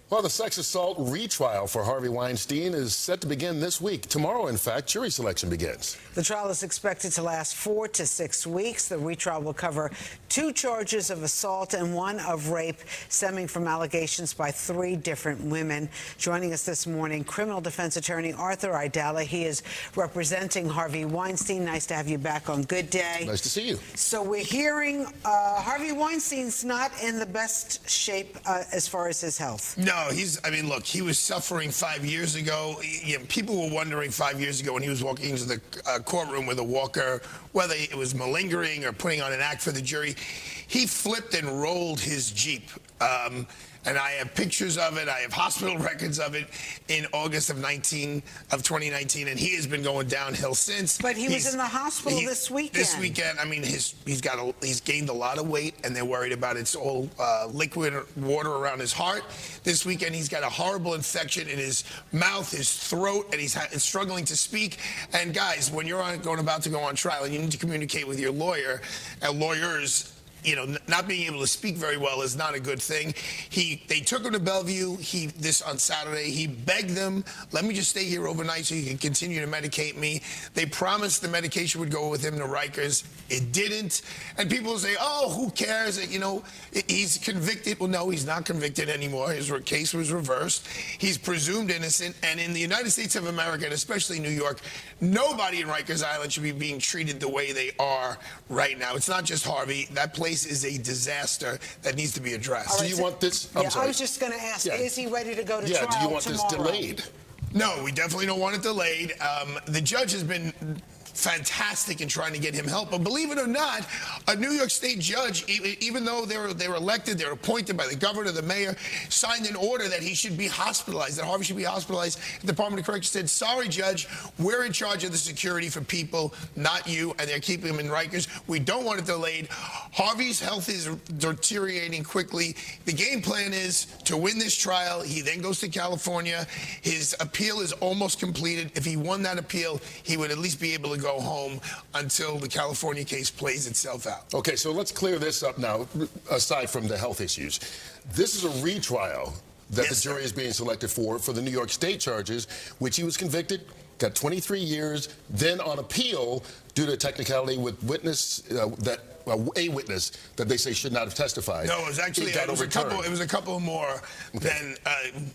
Well, the sex assault retrial for Harvey Weinstein is set to begin this week. Tomorrow, in fact, jury selection begins. The trial is expected to last 4 to 6 weeks. The retrial will cover 2 charges of assault and 1 of rape stemming from allegations by 3 different women. Joining us this morning, criminal defense attorney Arthur Aidala. He is representing Harvey Weinstein. Nice to have you back on Good Day. Nice to see you. So we're hearing Harvey Weinstein's not in the best shape as far as his health. No, look, he was suffering 5 years ago. People were wondering 5 years ago when he was walking into the courtroom with a walker, whether it was malingering or putting on an act for the jury. He flipped and rolled his Jeep. And I have pictures of it. I have hospital records of it in August of 2019, and he has been going downhill since. But he's in the hospital this weekend. This weekend, I mean, he's gained a lot of weight, and they're worried about it's all liquid water around his heart. This weekend, he's got a horrible infection in his mouth, his throat, and he's struggling to speak. And guys, when you're about to go on trial, and you need to communicate with your lawyer, and lawyers, not being able to speak very well is not a good thing. They took him to Bellevue on Saturday. He begged them, let me just stay here overnight so you can continue to medicate me. They promised the medication would go with him to Rikers. It didn't. And people will say, oh, who cares? He's convicted. Well, no, he's not convicted anymore. His case was reversed. He's presumed innocent. And in the United States of America, and especially New York, nobody in Rikers Island should be being treated the way they are right now. It's not just Harvey. That place is a disaster that needs to be addressed. Do you want this? I was just going to ask, is he ready to go to trial do you want tomorrow? this delayed? No, we definitely don't want it delayed. The judge has been fantastic in trying to get him help, but believe it or not, a New York State judge, even though they were elected, they're appointed by the governor, the mayor, signed an order that he should be hospitalized, that Harvey should be hospitalized. The Department of Corrections said, sorry, judge, we're in charge of the security for people, not you, and they're keeping him in Rikers. We don't want it delayed. Harvey's health is deteriorating quickly. The game plan is to win this trial. He then goes to California. His appeal is almost completed. If he won that appeal, he would at least be able to go home until the California case plays itself out. Okay, so let's clear this up now, aside from the health issues. This is a retrial that the jury is being selected for the New York State charges, which he was convicted, got 23 years, then on appeal, due to technicality with a witness that they say should not have testified. No, it was actually it was a couple more than,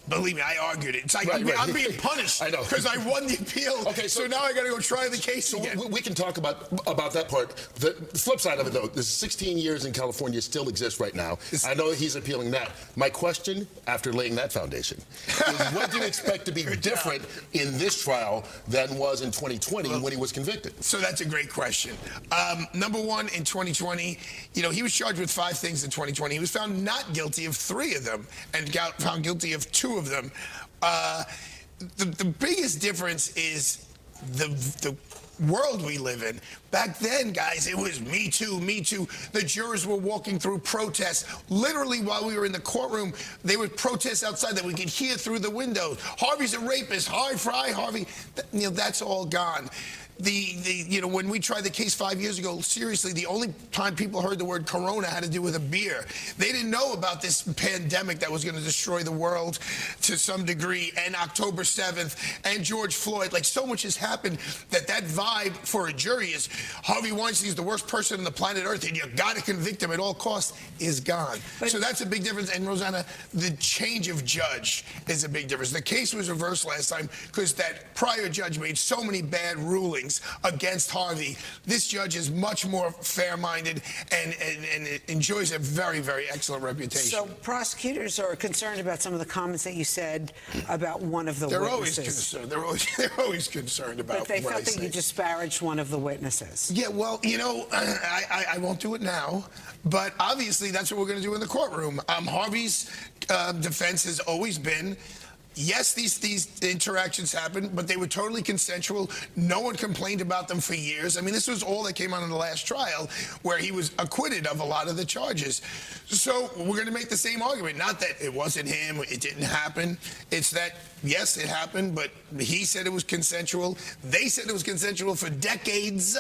believe me, I argued it. It's like I'm being punished because I won the appeal. Okay, so now I got to go try the case again. We can talk about that part. The flip side of it, though, the 16 years in California still exists right now. I know he's appealing that. My question, after laying that foundation, is what do you expect to be different in this trial than was in 2020 when he was convicted? So that's a great question. Number one, in 2020, he was charged with 5 things in 2020. He was found not guilty of 3 of them and found guilty of 2 of them. The biggest difference is the world we live in. Back then, guys, it was me too, me too. The jurors were walking through protests. Literally, while we were in the courtroom, they would protest outside that we could hear through the windows. Harvey's a rapist. High fry, Harvey. That's all gone. When we tried the case 5 years ago, seriously, the only time people heard the word corona had to do with a beer. They didn't know about this pandemic that was going to destroy the world to some degree, and October 7th, and George Floyd. Like, so much has happened that vibe for a jury is Harvey Weinstein is the worst person on the planet Earth, and you got to convict him at all costs, is gone. So that's a big difference. And Rosanna, the change of judge is a big difference. The case was reversed last time because that prior judge made so many bad rulings against Harvey. This judge is much more fair-minded and enjoys a very, very excellent reputation. So prosecutors are concerned about some of the comments that you said about one of the witnesses. Always concerned. They're always concerned about. But they felt that you disparaged one of the witnesses. Yeah, well, I won't do it now, but obviously that's what we're going to do in the courtroom. Harvey's defense has always been, yes, these interactions happened, but they were totally consensual. No one complained about them for years. I mean, this was all that came out in the last trial, where he was acquitted of a lot of the charges. So we're going to make the same argument. Not that it wasn't him, it didn't happen. It's that, yes, it happened, but he said it was consensual. They said it was consensual for decades.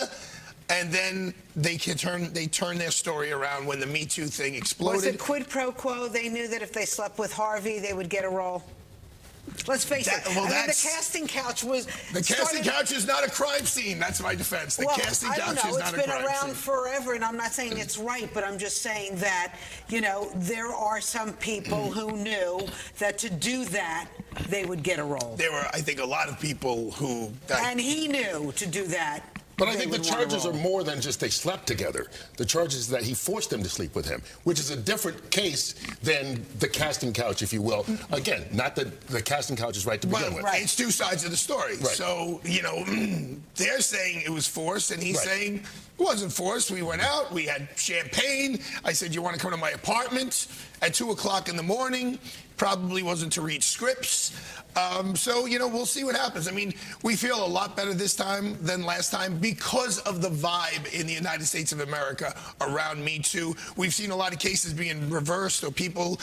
and then they turn their story around when the Me Too thing exploded. Was it quid pro quo? They knew that if they slept with Harvey, they would get a role. Let's face it. Well, I mean, the casting couch was. The casting couch is not a crime scene. That's my defense. The casting couch is not a crime scene. It's been around forever, and I'm not saying it's right, but I'm just saying that, there are some people who knew that to do that, they would get a role. There were, I think, a lot of people who. And he knew to do that. But I think the charges are more than just they slept together. The charges is that he forced them to sleep with him, which is a different case than the casting couch, if you will. Again, not that the casting couch is right to begin with. Right. It's two sides of the story. Right. So, they're saying it was forced, and he's saying it wasn't forced. We went out, we had champagne. I said, you want to come to my apartment at 2 o'clock in the morning? Probably wasn't to read scripts. So, we'll see what happens. I mean, we feel a lot better this time than last time because of the vibe in the United States of America around Me Too. We've seen a lot of cases being reversed or people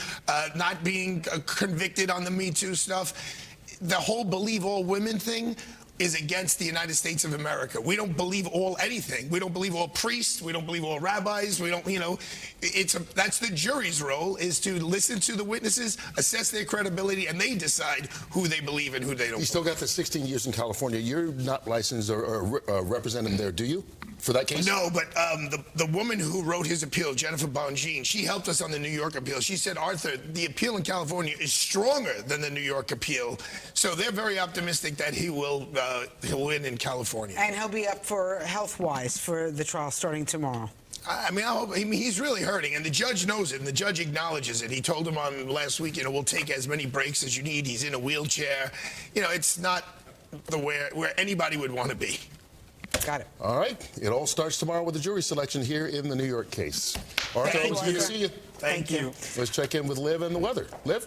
not being convicted on the Me Too stuff. The whole believe all women thing is against the United States of America. We don't believe anything. We don't believe all priests. We don't believe all rabbis. We don't, that's the jury's role, is to listen to the witnesses, assess their credibility, and they decide who they believe and who they don't. You still got the 16 years in California. You're not licensed or representing there, do you? For that case? No, but the woman who wrote his appeal, Jennifer Bongine, she helped us on the New York appeal. She said, Arthur, the appeal in California is stronger than the New York appeal. So they're very optimistic that he'll win in California. And he'll be up for health-wise for the trial starting tomorrow. I mean, he's really hurting, and the judge knows it, and the judge acknowledges it. He told him on last week, we'll take as many breaks as you need. He's in a wheelchair. It's not where anybody would want to be. Got it. All right. It all starts tomorrow with the jury selection here in the New York case. Arthur, always good to see you. Thank you. Let's check in with Liv and the weather. Liv?